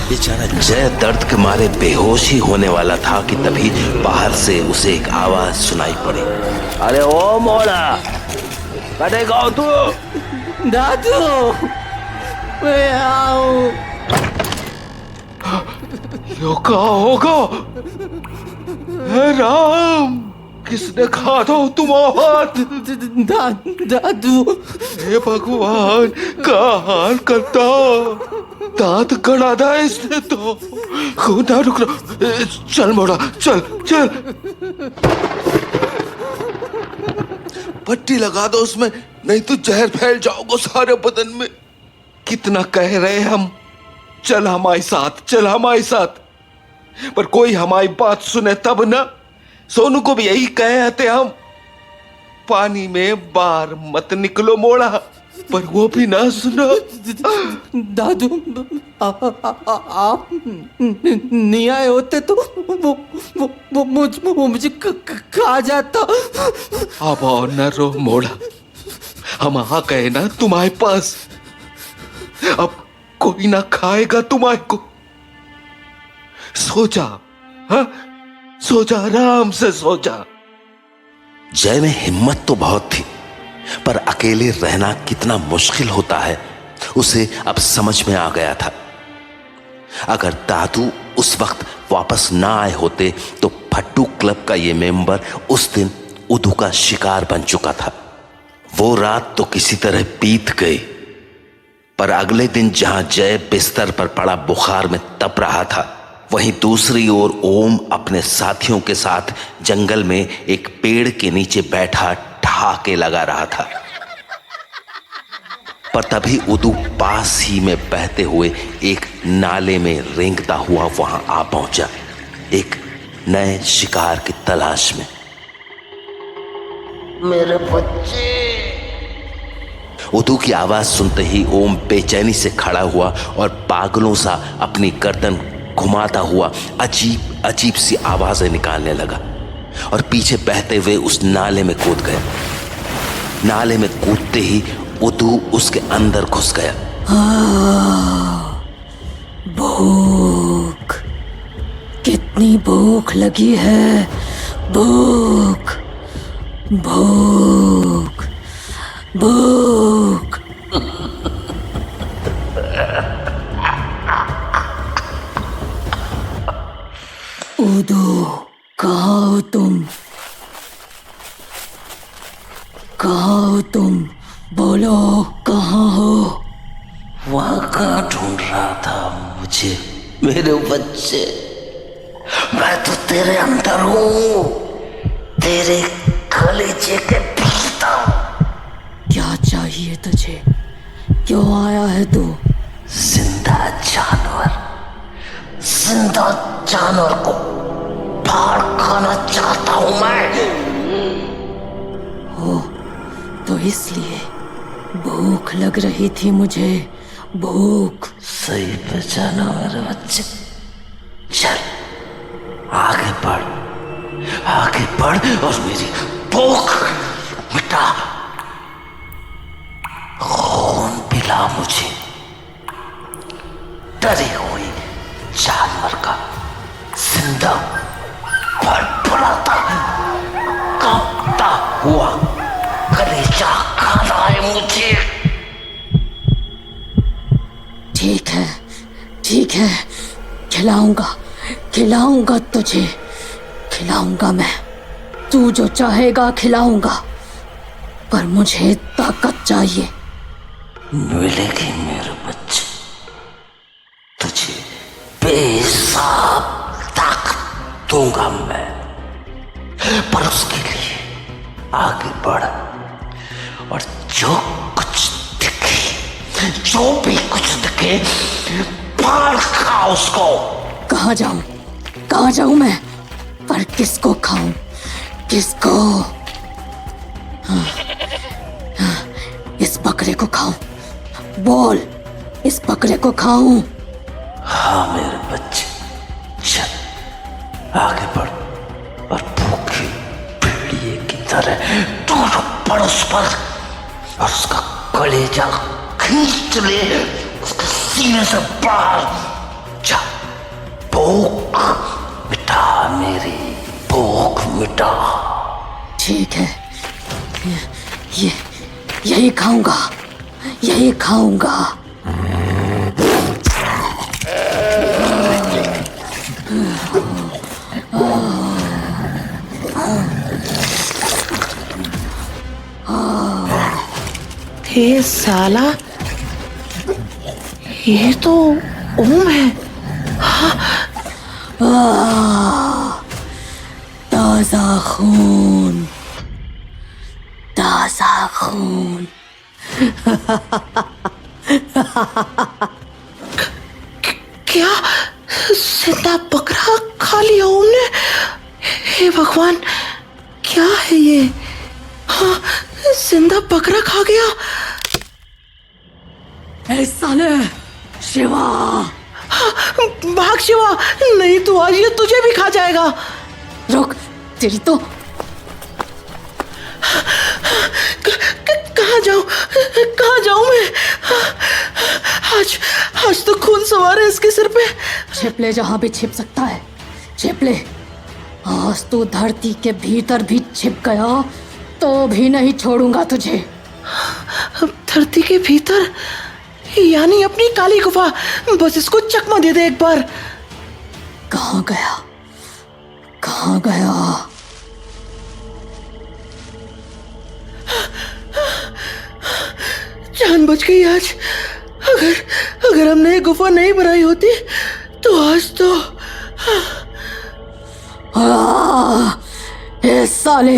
बेचारा जय दर्द के मारे बेहोश ही होने वाला था कि तभी बाहर से उसे एक आवाज सुनाई पड़ी। अरे ओ मोड़ा, कटे गाओ तू? दादू, मैं आऊं। यो क्या होगा? हे राम, किसने खा दो तुम हाथ? दादू, हे भगवान, का हाल करता, दांत गड़ा था इसने तो। ना रुक रहा, चल मोड़ा, चल चल। पट्टी लगा दो उसमें, नहीं तो जहर फैल जाओगे सारे बदन में। कितना कह रहे हम, चल हमारे साथ, चल हमारे साथ, पर कोई हमारी बात सुने तब ना। सोनू को भी यही कहे थे हम, पानी में बाहर मत निकलो मोड़ा, पर वो भी ना सुना। दादू, आप नहीं आए होते तो वो मुझे खा जाता। अब और न रो मोड़ा, हम आ गए ना तुम्हारे पास, अब कोई ना खाएगा तुम्हारे को। सो जा, हाँ सो जा, आराम से सो जा। जय में हिम्मत तो बहुत थी, पर अकेले रहना कितना मुश्किल होता है उसे अब समझ में आ गया था। अगर दादू उस वक्त वापस ना आए होते तो फट्टू क्लब का ये मेंबर उस दिन उदू का शिकार बन चुका था। वो रात तो किसी तरह बीत गई, पर अगले दिन जहां जय बिस्तर पर पड़ा बुखार में तप रहा था, वहीं दूसरी ओर ओम अपने साथियों के साथ जंगल में एक पेड़ के नीचे बैठा ठहाके लगा रहा था। पर तभी उदू पास ही में बहते हुए एक नाले में रेंगता हुआ वहां आ पहुंचा, एक नए शिकार की तलाश में। मेरे बच्चे। उदू की आवाज सुनते ही ओम बेचैनी से खड़ा हुआ और पागलों सा अपनी गर्दन घुमाता हुआ अजीब अजीब सी आवाजें निकालने लगा और पीछे बहते हुए उस नाले में कूद गया। नाले में कूदते ही उदू उसके अंदर घुस गया। भूख, कितनी भूख लगी है, भूख भूख भूख। उदू, कहाँ हो तुम? कहाँ हो तुम? बोलो, कहाँ हो? वहां कहाँ ढूंढ रहा था मुझे मेरे बच्चे? मैं तो तेरे अंदर हूँ, तेरे कलेजे के भीतर। क्या चाहिए तुझे? क्यों आया है तू? जिंदा जानवर, जिंदा जानवर को फाड़ खाना चाहता हूं मैं। हो तो इसलिए भूख लग रही थी मुझे, भूख। सही पहचाना मेरे बच्चे। चल आगे बढ़, आगे बढ़ और मेरी भूख मिटा। खून पिला मुझे, डरी हुई जानवर का जिंदा फड़फड़ाता कांपता हुआ कलेजा खा रहा है मुझे। ठीक है, ठीक है, खिलाऊंगा, खिलाऊंगा तुझे, खिलाऊंगा मैं। तू जो चाहेगा खिलाऊंगा, पर मुझे ताकत चाहिए। मिलेगी मेरे बच्चे, तुझे बेहिसाब ताकत दूंगा मैं, पर उसके लिए आगे बढ़ और जो कुछ दिखे, जो भी कुछ दिखे, फाड़ खा उसको। कहाँ जाऊं, कहाँ जाऊं मैं? पर किसको खाऊं, किसको? हाँ, इस बकरे को खाऊं। बोल, इस बकरे को खाऊं? हाँ मेरे बच्चे, चल आगे बढ़ और भूखी भेड़िए की तरह दोनों पड़ उस पर और उसका कलेजा खींच ले उसके सीने से बाहर। जा, भूख मिटा मेरी, भूख मिटा। ठीक है, ये यही खाऊंगा, यही खाऊंगा। हे साला, ये तो ओम है। ताजा खून, ताजा खून। क्या जिंदा बकरा खा लिया ओम ने? हे भगवान, क्या है ये? हाँ, जिंदा बकरा खा गया। ए साले, शिवा! हाँ, भाग शिवा, नहीं तो आज ये तुझे भी खा जाएगा। रुक, तेरी तो कहाँ जाऊं, कहाँ जाऊं मैं? आज तो खून सवार है इसके सिर पे। छिप ले जहां भी छिप सकता है, छिप ले। आज तू धरती के भीतर भी छिप गया तो भी नहीं छोड़ूंगा तुझे। धरती के भीतर यानी अपनी काली गुफा। बस इसको चकमा दे दे एक बार। कहाँ गया, कहाँ गया? जान बच गई आज। अगर हमने ये गुफा नहीं बनाई होती तो आज तो। ए साले,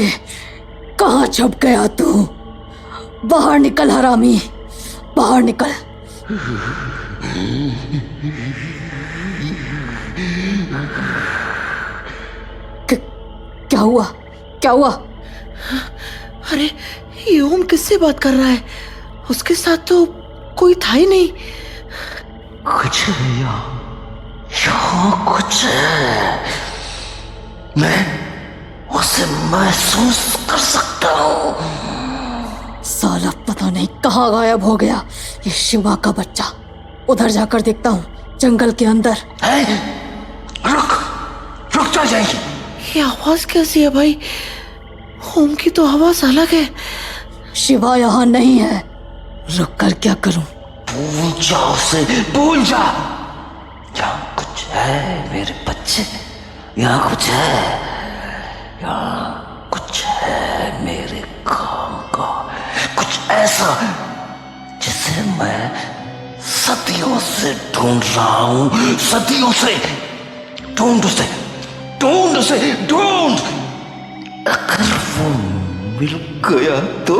कहाँ छुप गया तू? बाहर निकल हरामी, बाहर निकल। क्या हुआ, क्या हुआ? अरे ये ओम किससे बात कर रहा है? उसके साथ तो कोई था ही नहीं। कुछ है यहाँ कुछ है। मैं उसे महसूस कर सकता हूँ। साला पता नहीं कहाँ गायब हो गया ये शिवा का बच्चा। उधर जाकर देखता हूँ, जंगल के अंदर। रुक जा जाएगी। ये आवाज कैसी है भाई? ओम की तो आवाज अलग है। शिवा यहाँ नहीं है। रुक कर क्या करूं? भूल जा उसे, भूल जा। यहाँ कुछ है मेरे बच्चे, यहाँ कुछ है, यहाँ कुछ है मेरे काम का। कुछ ऐसा जिसे मैं सदियों से ढूंढ रहा हूं, सदियों से। ढूंढ उसे, ढूंढ उसे, ढूंढ। अगर वो मिल गया तो।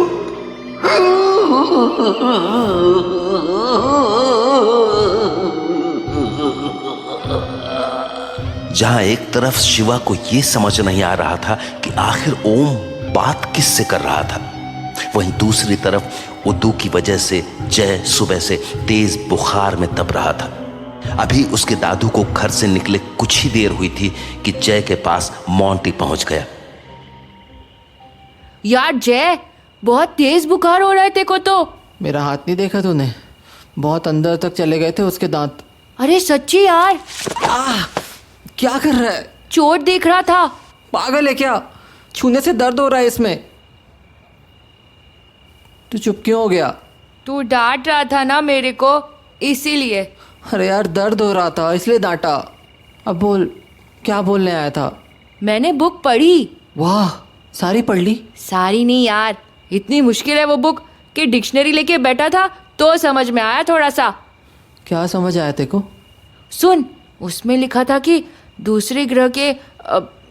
जहां एक तरफ शिवा को यह समझ नहीं आ रहा था कि आखिर ओम बात किससे कर रहा था, वहीं दूसरी तरफ उद्दू की वजह से जय सुबह से तेज बुखार में तप रहा था। अभी उसके दादू को घर से निकले कुछ ही देर हुई थी कि जय के पास मोंटी पहुंच गया। यार जय, बहुत तेज बुखार हो रहा है तेको तो। मेरा हाथ नहीं देखा तूने? बहुत अंदर तक चले गए थे उसके दांत। अरे सच्ची यार। क्या कर रहा है? चोट देख रहा था। पागल है क्या? छूने से दर्द हो रहा है इसमें। तू चुप क्यों हो गया? तू डांट रहा था ना मेरे को, इसीलिए। अरे यार, दर्द हो रहा था इसलिए डांटा। अब बोल, क्या बोलने आया था? मैंने बुक पढ़ी। वाह, सारी पढ़ ली? सारी नहीं यार, इतनी मुश्किल है वो बुक कि डिक्शनरी लेके बैठा था तो समझ में आया थोड़ा सा। क्या समझ आया तेको? सुन, उसमें लिखा था कि दूसरे ग्रह के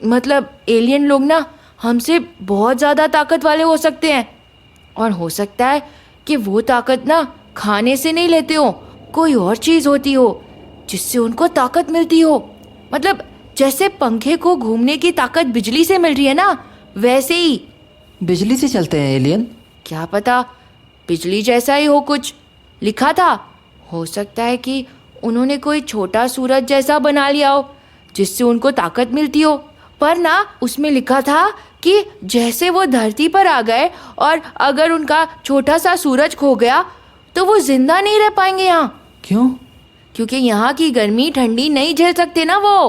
मतलब एलियन लोग ना हमसे बहुत ज़्यादा ताकत वाले हो सकते हैं, और हो सकता है कि वो ताकत ना खाने से नहीं लेते हो, कोई और चीज़ होती हो जिससे उनको ताकत मिलती हो। मतलब जैसे पंखे को घूमने की ताकत बिजली से मिल रही है ना, वैसे ही। बिजली से चलते हैं एलियन? क्या पता, बिजली जैसा ही हो कुछ लिखा था। हो सकता है कि उन्होंने कोई छोटा सूरज जैसा बना लिया हो जिससे उनको ताकत मिलती हो। पर ना उसमें लिखा था कि जैसे वो धरती पर आ गए और अगर उनका छोटा सा सूरज खो गया तो वो जिंदा नहीं रह पाएंगे यहाँ। क्यों? क्योंकि यहाँ की गर्मी ठंडी नहीं झेल सकते ना वो।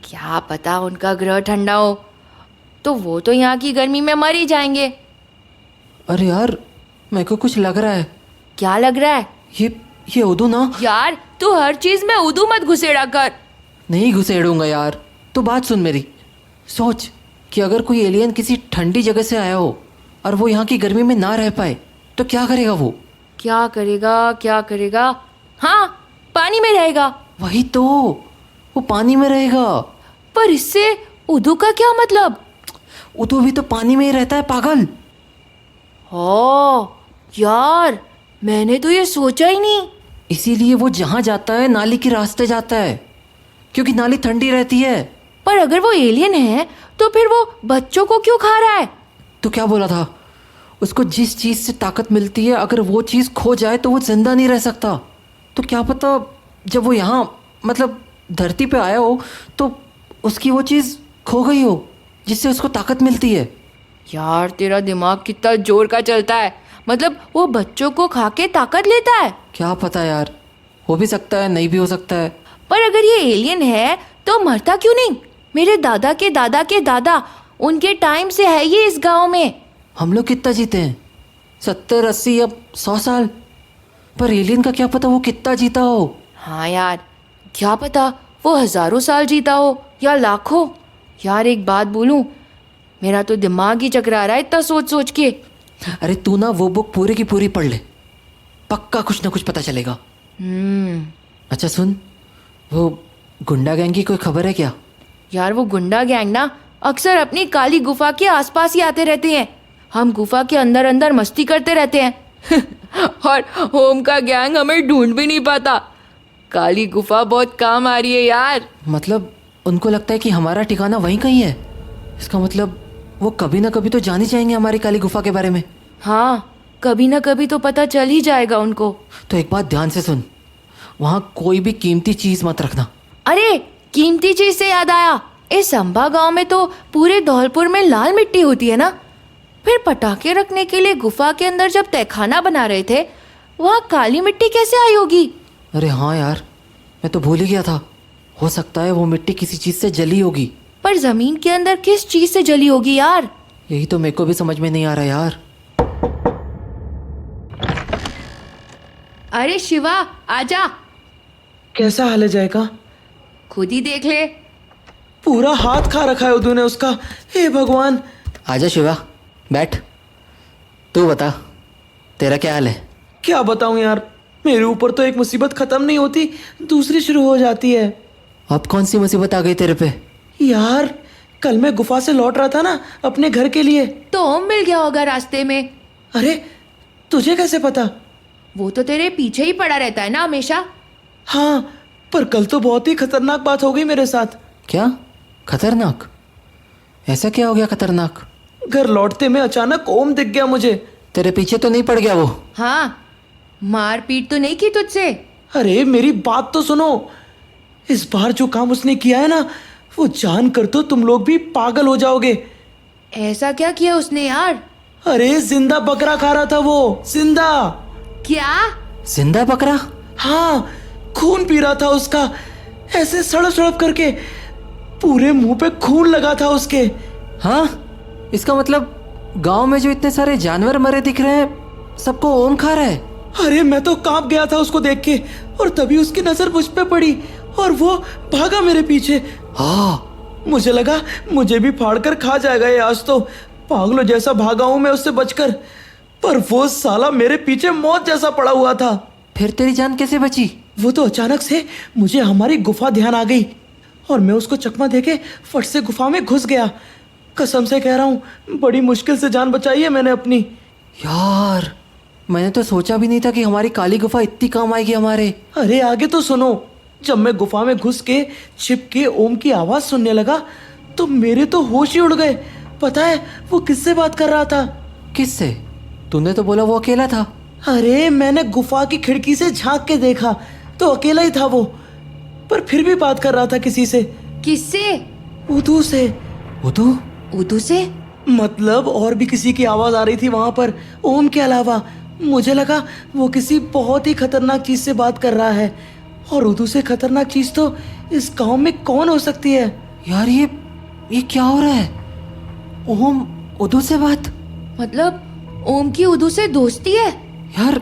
क्या पता उनका ग्रह ठंडा हो, तो वो तो यहाँ की गर्मी में मर ही जाएंगे। अरे यार, मेरे को कुछ लग रहा है। क्या लग रहा है? ये उदू ना। यार तू हर चीज में उदू मत घुसेड़ा कर। नहीं घुसेड़ूंगा यार, तो बात सुन मेरी। सोच कि अगर कोई एलियन किसी ठंडी जगह से आया हो और वो यहाँ की गर्मी में ना रह पाए तो क्या करेगा वो? क्या करेगा? हाँ, पानी में रहेगा। वही तो, वो पानी में रहेगा। पर इससे उदू का क्या मतलब? उदू भी तो पानी में ही रहता है पागल। ओ यार, मैंने तो ये सोचा ही नहीं। इसीलिए वो जहाँ जाता है नाली के रास्ते जाता है, क्योंकि नाली ठंडी रहती है। पर अगर वो एलियन है तो फिर वो बच्चों को क्यों खा रहा है? तो क्या बोला था? उसको जिस चीज़ से ताकत मिलती है, अगर वो चीज़ खो जाए तो वो जिंदा नहीं रह सकता। तो क्या पता जब वो यहाँ मतलब धरती पे आया हो तो उसकी वो चीज़ खो गई हो जिससे उसको ताकत मिलती है। यार तेरा दिमाग कितना जोर का चलता है। मतलब वो बच्चों को खा के ताकत लेता है? क्या पता यार, हो भी सकता है, नहीं भी हो सकता है। पर अगर ये एलियन है तो मरता क्यों नहीं? मेरे दादा के दादा के दादा, उनके टाइम से है ये इस गांव में। हम लोग कितना जीते हैं? 70, 80 या 100 साल। पर एलियन का क्या पता वो कितना जीता हो। हाँ यार, क्या पता वो हजारों साल जीता हो या लाखों। यार एक बात बोलूं, मेरा तो दिमाग ही चकरा रहा है इतना सोच सोच के। अरे तू ना वो बुक पूरी की पूरी पढ़ ले, पक्का कुछ ना कुछ पता चलेगा। अच्छा सुन, वो गुंडा गैंग की कोई खबर है क्या? यार वो गुंडा गैंग ना अक्सर अपनी काली गुफा के आसपास ही आते रहते हैं। हम गुफा के अंदर अंदर मस्ती करते रहते हैं और होम का गैंग हमें ढूंढ भी नहीं पाता। काली गुफा बहुत काम आ रही है यार। मतलब उनको लगता है कि हमारा ठिकाना वहीं कहीं है। इसका मतलब वो कभी ना कभी तो जान ही जाएंगे हमारी काली गुफा के बारे में। हाँ, कभी ना कभी तो पता चल ही जाएगा उनको। तो एक बात ध्यान से सुन, वहाँ कोई भी कीमती चीज मत रखना। अरे कीमती चीज से याद आया, इस संभा गांव में तो पूरे धौलपुर में लाल मिट्टी होती है ना। फिर पटाखे रखने के लिए गुफा के अंदर जब तहखाना बना रहे थे, वहाँ काली मिट्टी कैसे आई होगी? अरे हाँ यार, मैं तो भूल ही गया था। हो सकता है वो मिट्टी किसी चीज से जली होगी। पर जमीन के अंदर किस चीज से जली होगी यार? यही तो मेरे को भी समझ में नहीं आ रहा यार। अरे शिवा आजा। कैसा हाल है जाएगा? खुद ही देख ले। पूरा हाथ खा रखा है उदू ने उसका। हे भगवान। आजा शिवा, बैठ। तू बता, तेरा क्या हाल है? क्या बताऊं यार, मेरे ऊपर तो एक मुसीबत खत्म नहीं होती, दूसरी शुरू हो जाती है। अब कौन सी मुसीबत आ गई तेरे पे? यार कल मैं गुफा से लौट रहा था ना अपने घर के लिए। तो ओम मिल गया होगा रास्ते में। अरे तुझे कैसे पता? वो तो तेरे पीछे ही पड़ा रहता है ना हमेशा। हाँ, पर कल तो बहुत ही खतरनाक बात हो गई मेरे साथ। क्या खतरनाक? ऐसा क्या हो गया खतरनाक? घर लौटते में अचानक ओम दिख गया मुझे। तेरे पीछे तो नहीं पड़ गया वो? हाँ, मार पीट तो नहीं की तुझसे? अरे मेरी बात तो सुनो। इस बार जो काम उसने किया है ना, वो जान कर तो तुम लोग भी पागल हो जाओगे। ऐसा क्या किया उसने यार? अरे जिंदा बकरा खा रहा था वो, जिंदा। क्या? जिंदा बकरा? हाँ, खून पी रहा था उसका, ऐसे सड़प सड़प करके। पूरे मुंह पे खून लगा था उसके। हाँ, इसका मतलब गांव में जो इतने सारे जानवर मरे दिख रहे हैं, सबको ओम खा रहा है। अरे मैं तो कांप गया था उसको देख के, और तभी उसकी नजर मुझ पे पड़ी और वो भागा मेरे पीछे। हाँ, मुझे लगा मुझे भी फाड़ कर खा जाएगा ये आज तो। पागलों जैसा भागा हूं मैं उससे बचकर, पर वो साला मेरे पीछे मौत जैसा पड़ा हुआ था। फिर तेरी जान कैसे बची? वो तो अचानक से मुझे हमारी गुफा ध्यान आ गई और मैं उसको चकमा देके फट से गुफा में घुस गया। कसम से कह रहा हूँ, बड़ी मुश्किल से जान बचाई है मैंने अपनी। यार मैंने तो सोचा भी नहीं था कि हमारी काली गुफा इतनी काम आएगी हमारे। अरे आगे तो सुनो। जब मैं गुफा में घुस के छिप के ओम की आवाज सुनने लगा तो मेरे तो होश ही उड़ गए। पता है वो किससे बात कर रहा था? किससे? तूने तो बोला वो अकेला था। अरे मैंने गुफा की खिड़की से झांक के देखा तो अकेला ही था वो, पर फिर भी बात कर रहा था किसी से। किससे? उदू से। उदू? उदू से? मतलब और भी किसी की आवाज आ रही थी वहां पर, ओम के अलावा। मुझे लगा वो किसी बहुत ही खतरनाक चीज से बात कर रहा है, और उर्दू से खतरनाक चीज तो इस गांव में कौन हो सकती है? यार ये क्या हो रहा है? ओम उर्दू से बात? मतलब ओम की उर्दू से दोस्ती है? यार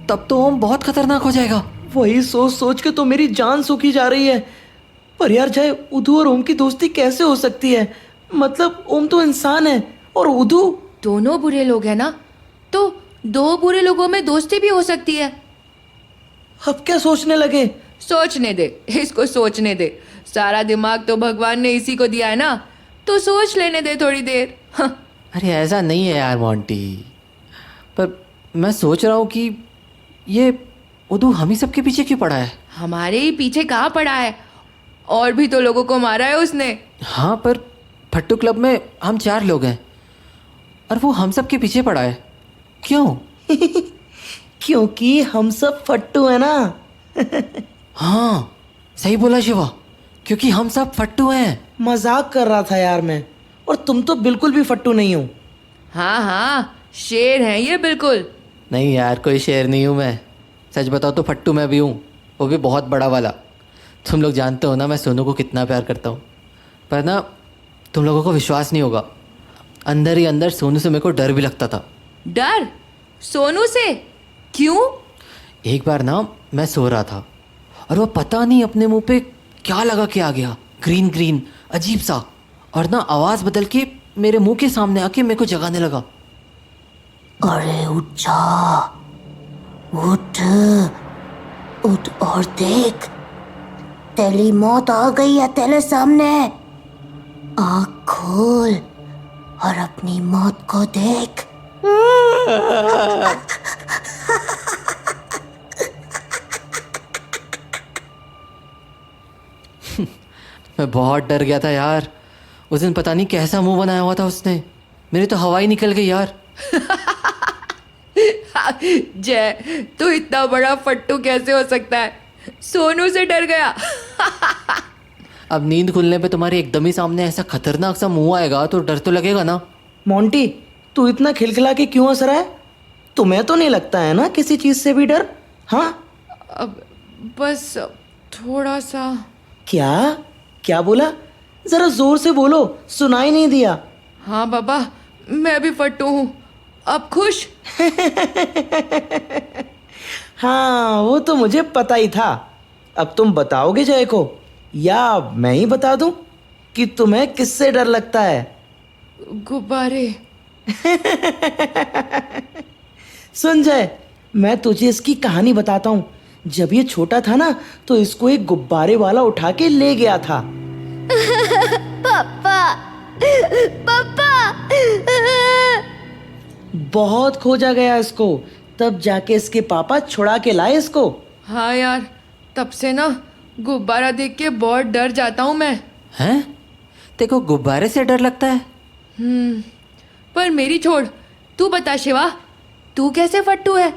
तब तो ओम बहुत खतरनाक हो जाएगा। वही सोच सोच के तो मेरी जान सूखी जा रही है। पर यार जय, उदू और ओम की दोस्ती कैसे हो सकती है? मतलब ओम तो इंसान है और उदू। दोनों बुरे लोग हैं ना, तो दो बुरे लोगों में दोस्ती भी हो सकती है। अब क्या सोचने लगे? सोचने दे, इसको सोचने दे। सारा दिमाग तो भगवान ने इसी को दिया है ना, तो सोच लेने दे थोड़ी देर। हाँ। अरे ऐसा नहीं है यार मोंटी, पर मैं सोच रहा हूँ कि ये उर्दू हम ही सबके पीछे क्यों पड़ा है? हमारे ही पीछे कहाँ पड़ा है? और भी तो लोगों को मारा है उसने। हाँ, पर फट्टू क्लब में हम 4 लोग हैं और वो हम सब के पीछे पड़ा है। क्यों? क्योंकि हम सब फट्टू है ना। हाँ सही बोला शिवा, क्योंकि हम सब फट्टू हैं। मजाक कर रहा था यार मैं, और तुम तो बिल्कुल भी फट्टू नहीं हो। हाँ हाँ, शेर हैं ये बिल्कुल। नहीं यार, कोई शेर नहीं हूँ मैं। सच बताओ तो फट्टू मैं भी हूँ, वो भी बहुत बड़ा वाला। तुम लोग जानते हो ना मैं सोनू को कितना प्यार करता हूँ, पर ना तुम लोगों को विश्वास नहीं होगा, अंदर ही अंदर सोनू से मेरे को डर भी लगता था। डर? सोनू से? क्यों? एक बार ना मैं सो रहा था और वो पता नहीं अपने मुंह पे क्या लगा के आ गया, ग्रीन ग्रीन अजीब सा, और ना आवाज़ बदल के मेरे मुंह के सामने आके मेरे को जगाने लगा। अरे उठ जा, उठ उठ और देख, तेरी मौत आ गई है तेरे सामने। आँख खोल और अपनी मौत को देख। मैं बहुत डर गया था यार। उस दिन पता नहीं कैसा मुंह बनाया हुआ था उसने, मेरी तो हवा ही निकल गई यार। जय, तू इतना बड़ा फट्टू कैसे हो सकता है? सोनू से डर गया। अब नींद खुलने पे तुम्हारे एकदम ही सामने ऐसा खतरनाक सा मुंह आएगा तो डर तो लगेगा ना। मोंटी, तू इतना खिलखिला के क्यों हंस रहा है? तुम्हें तो नहीं लगता है ना किसी चीज से भी डर? हाँ? अब बस थोड़ा सा। क्या क्या बोला? जरा जोर से बोलो, सुनाई नहीं दिया। हाँ बाबा, मैं भी फट्टू हूँ। अब खुश? हाँ, वो तो मुझे पता ही था। अब तुम बताओगे जय को, या मैं ही बता दूं कि तुम्हें किससे डर लगता है? गुब्बारे। सुन जय, मैं तुझे इसकी कहानी बताता हूँ। जब ये छोटा था ना, तो इसको एक गुब्बारे वाला उठा के ले गया था। पापा, पापा। बहुत खोजा गया इसको, तब जाके इसके पापा छुड़ा के लाए इसको। हाँ यार, तब से ना गुब्बारा देख के बहुत डर जाता हूँ मैं। हैं? तेको गुब्बारे से डर लगता है? पर मेरी छोड़, तू बता शिवा, तू कैसे फट्टू है?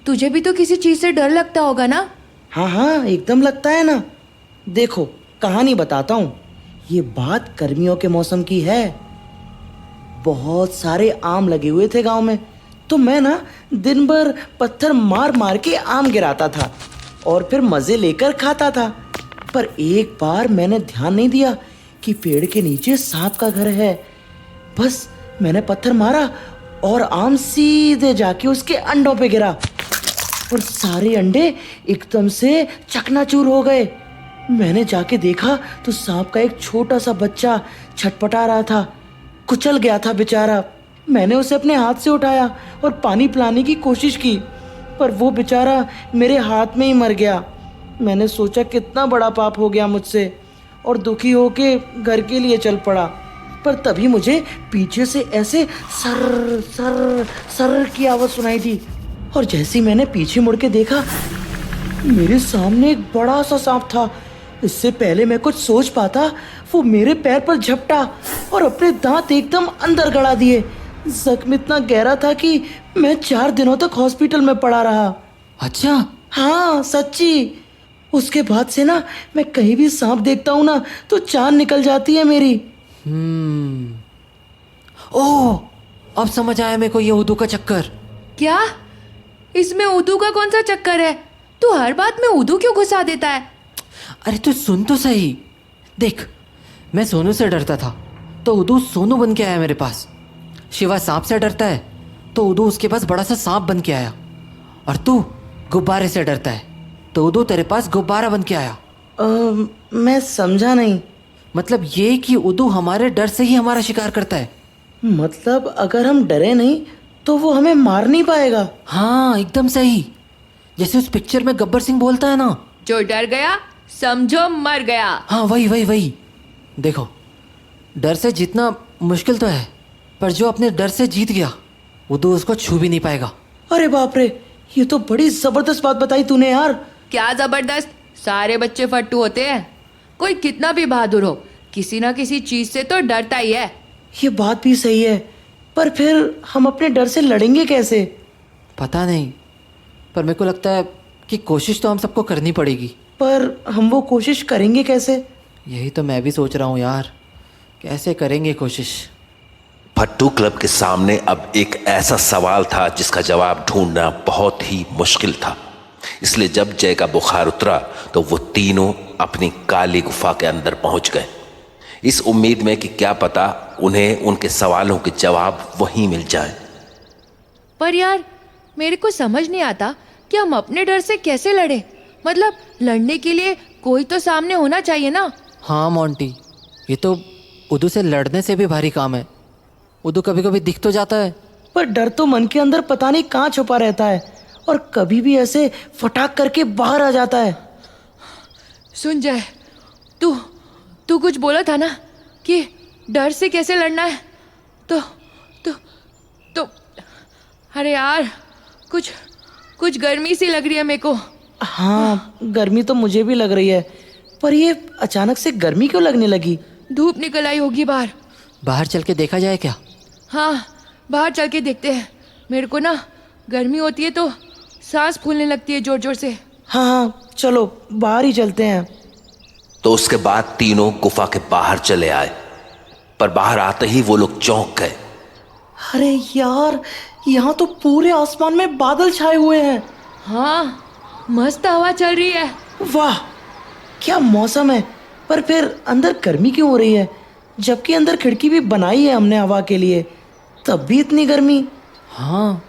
तुझे भी तो किसी चीज से डर लगता होगा ना? हाँ हाँ, एकदम लगता है ना। देखो, कहानी बताता हूँ। ये बात गर्मियों के मौसम की है। बहुत सारे आम लगे हुए थे गांव में, तो मैं ना दिन भर पत्थर मार मार के आम गिराता था और फिर मजे लेकर खाता था। पर एक बार मैंने ध्यान नहीं दिया कि पेड़ के नीचे सांप का घर है। बस मैंने पत्थर मारा और आम सीधे जाके उसके अंडों पे गिरा, और सारे अंडे एकदम से चकनाचूर हो गए। मैंने जाके देखा तो सांप का एक छोटा सा बच्चा छटपटा रहा था, कुचल गया था बेचारा। मैंने उसे अपने हाथ से उठाया और पानी पिलाने की कोशिश की, पर वो बेचारा मेरे हाथ में ही मर गया। मैंने सोचा कितना बड़ा पाप हो गया मुझसे, और दुखी होके घर के लिए चल पड़ा। पर तभी मुझे पीछे से ऐसे सर सर सर की आवाज़ सुनाई दी, और जैसे ही मैंने पीछे मुड़ के देखा, मेरे सामने एक बड़ा सा सांप था। इससे पहले मैं कुछ सोच पाता, वो मेरे पैर पर झपटा और अपने दांत एकदम अंदर गड़ा दिए। जख्म इतना गहरा था कि मैं 4 दिनों तक हॉस्पिटल में पड़ा रहा। अच्छा? हाँ सच्ची। उसके बाद से ना मैं कहीं भी सांप देखता हूँ ना, तो जान निकल जाती है मेरी। ओह, अब समझ आया मेरे को ये उर्दू का चक्कर। क्या? इसमें उदू का कौन सा चक्कर है? तू हर बात में उदू क्यों घुसा देता है? अरे तू सुन तो सही। देख, मैं सोनू से डरता था तो उदू सोनू बन के आया मेरे पास। शिवा सांप से डरता है तो उदू उसके पास बड़ा सा सांप बन के आया। और तू गुब्बारे से डरता है तो उदू तेरे पास गुब्बारा बन के आया। मैं समझा नहीं। मतलब ये कि उदू हमारे डर से ही हमारा शिकार करता है। मतलब अगर हम डरे नहीं तो वो हमें मार नहीं पाएगा। हाँ, एकदम सही। जैसे उस पिक्चर में गब्बर सिंह बोलता है ना, जो डर गया समझो मर गया। हाँ वही। देखो, डर से जीतना मुश्किल तो है, पर जो अपने डर से जीत गया उदू उसको छू भी नहीं पाएगा। अरे बाप रे, ये तो बड़ी जबरदस्त बात बताई तूने यार। क्या जबरदस्त? सारे बच्चे फट्टू होते हैं। कोई कितना भी बहादुर हो, किसी ना किसी चीज से तो डरता ही है। ये बात भी सही है, पर फिर हम अपने डर से लड़ेंगे कैसे? पता नहीं, पर मेरे को लगता है कि कोशिश तो हम सबको करनी पड़ेगी। पर हम वो कोशिश करेंगे कैसे? यही तो मैं भी सोच रहा हूँ यार, कैसे करेंगे कोशिश। फट्टू क्लब के सामने अब एक ऐसा सवाल था जिसका जवाब ढूंढना बहुत ही मुश्किल था। इसलिए जब जय का बुखार उतरा तो वो तीनों अपनी काली गुफा के अंदर पहुंच गए, इस उम्मीद में कि क्या पता उन्हें उनके सवालों के जवाब वहीं मिल जाए। पर यार, मेरे को समझ नहीं आता कि हम अपने डर से कैसे लड़े। मतलब लड़ने के लिए कोई तो सामने होना चाहिए ना। हाँ मोंटी, ये तो उदू से लड़ने से भी भारी काम है। उदू कभी कभी दिख तो जाता है, पर डर तो मन के अंदर पता नहीं कहाँ छुपा रहता है और कभी भी ऐसे फटाक करके बाहर आ जाता है। सुन जय, तू कुछ बोला था ना कि डर से कैसे लड़ना है। तो अरे यार, कुछ गर्मी सी लग रही है मेरे को। हाँ, गर्मी तो मुझे भी लग रही है, पर ये अचानक से गर्मी क्यों लगने लगी? धूप निकल आई होगी बाहर। बाहर चल के देखा जाए क्या? हाँ, बाहर चल के देखते हैं। मेरे को ना गर्मी होती है तो सांस फूलने लगती है जोर जोर से। हाँ, चलो बाहर ही चलते हैं। तो उसके बाद तीनों गुफा के बाहर चले आए, पर बाहर आते ही वो लोग चौंक गए। अरे यार, यहाँ तो पूरे आसमान में बादल छाए हुए हैं। हाँ, मस्त हवा चल रही है। वाह, क्या मौसम है। पर फिर अंदर गर्मी क्यों हो रही है, जबकि अंदर खिड़की भी बनाई है हमने हवा के लिए, तब भी इतनी गर्मी? हाँ,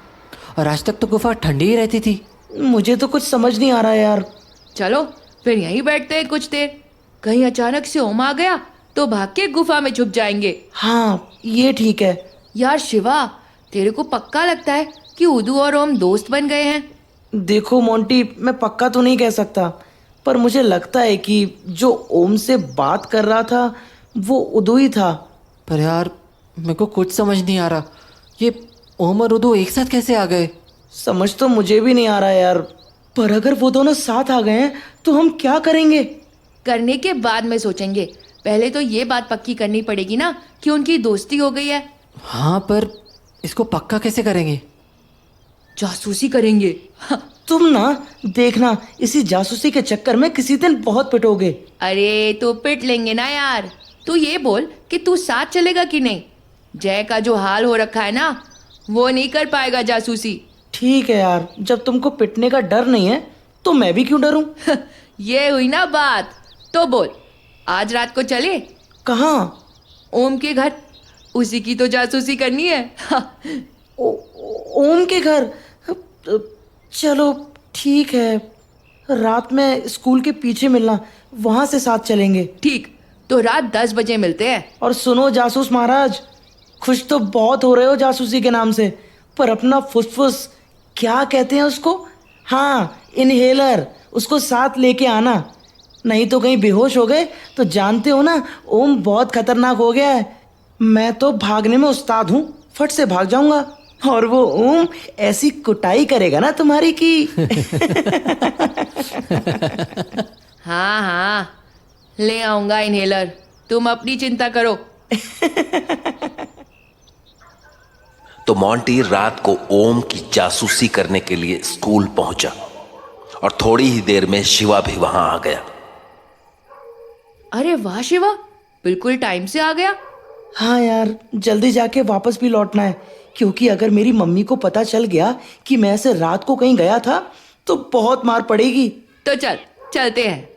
और आज तक तो गुफा ठंडी ही रहती थी। मुझे तो कुछ समझ नहीं आ रहा है यार। चलो फिर यहीं बैठते हैं कुछ देर। कहीं अचानक से ओम आ गया तो भाग के गुफा में छुप जाएंगे। हाँ, ये ठीक है। यार शिवा, तेरे को पक्का लगता है कि उदू और ओम दोस्त बन गए हैं? देखो मोंटी, मैं पक्का तो नहीं कह सकता, पर मुझे लगता है कि जो ओम से बात कर रहा था वो उदू ही था। पर यार, मेरे को कुछ समझ नहीं आ रहा, ये ओम और उदू एक साथ कैसे आ गए? समझ तो मुझे भी नहीं आ रहा यार, पर अगर वो दोनों साथ आ गए हैं तो हम क्या करेंगे? करने के बाद में सोचेंगे। पहले तो ये बात पक्की करनी पड़ेगी ना कि उनकी दोस्ती हो गई है। हाँ, पर इसको पक्का कैसे करेंगे? जासूसी करेंगे। तुम ना देखना, इसी जासूसी के चक्कर में किसी दिन बहुत पिटोगे। अरे तो पिट लेंगे ना यार। तू ये बोल कि तू साथ चलेगा कि नहीं? जय का जो हाल हो रखा है ना, वो नहीं कर पाएगा जासूसी। ठीक है यार, जब तुमको पिटने का डर नहीं है तो मैं भी क्यों डरूं? ये हुई ना बात। तो बोल, आज रात को चले? कहाँ? ओम के घर। उसी की तो जासूसी करनी है। ओम के घर? चलो ठीक है, रात में स्कूल के पीछे मिलना, वहां से साथ चलेंगे। ठीक, तो रात 10 बजे मिलते हैं। और सुनो जासूस महाराज, खुश तो बहुत हो रहे हो जासूसी के नाम से, पर अपना फुसफुस, क्या कहते हैं उसको, हाँ इनहेलर, उसको साथ लेके आना, नहीं तो कहीं बेहोश हो गए तो जानते हो ना ओम बहुत खतरनाक हो गया है। मैं तो भागने में उस्ताद हूँ, फट से भाग जाऊंगा, और वो ओम ऐसी कुटाई करेगा ना तुम्हारी की। हाँ हाँ, ले आऊंगा इनहेलर, तुम अपनी चिंता करो। तो मोंटी रात को ओम की जासूसी करने के लिए स्कूल पहुंचा और थोड़ी ही देर में शिवा भी वहां आ गया। अरे वाह शिवा, बिल्कुल टाइम से आ गया। हाँ यार, जल्दी जाके वापस भी लौटना है, क्योंकि अगर मेरी मम्मी को पता चल गया कि मैं ऐसे रात को कहीं गया था तो बहुत मार पड़ेगी। तो चलते हैं।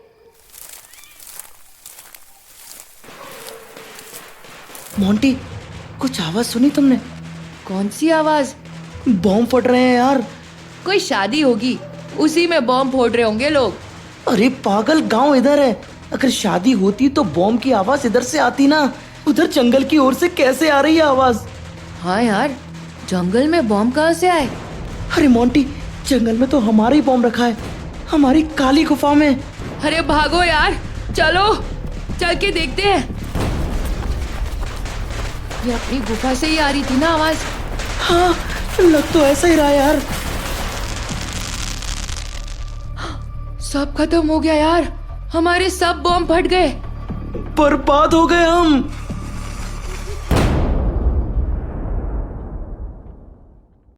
मोंटी, कुछ आवाज सुनी तुमने? कौन सी आवाज? बॉम्ब फट रहे हैं यार। कोई शादी होगी, उसी में बॉम्ब फोड़ रहे होंगे लोग। अरे पागल, गांव इधर है। अगर शादी होती तो बॉम्ब की आवाज इधर से आती ना। उधर जंगल की ओर से कैसे आ रही है आवाज? हाँ यार, जंगल में बॉम्ब कहाँ से आए? अरे मोंटी, जंगल में तो हमारा ही बॉम्ब रखा है, हमारी काली गुफा में। अरे भागो यार, चलो चल के देखते हैं। ये अपनी गुफा से ही आ रही थी ना आवाज। हाँ, लग तो ऐसा ही रहा यार। सब खत्म हो गया यार, हमारे सब बॉम्ब फट गए। बर्बाद हो गए हम।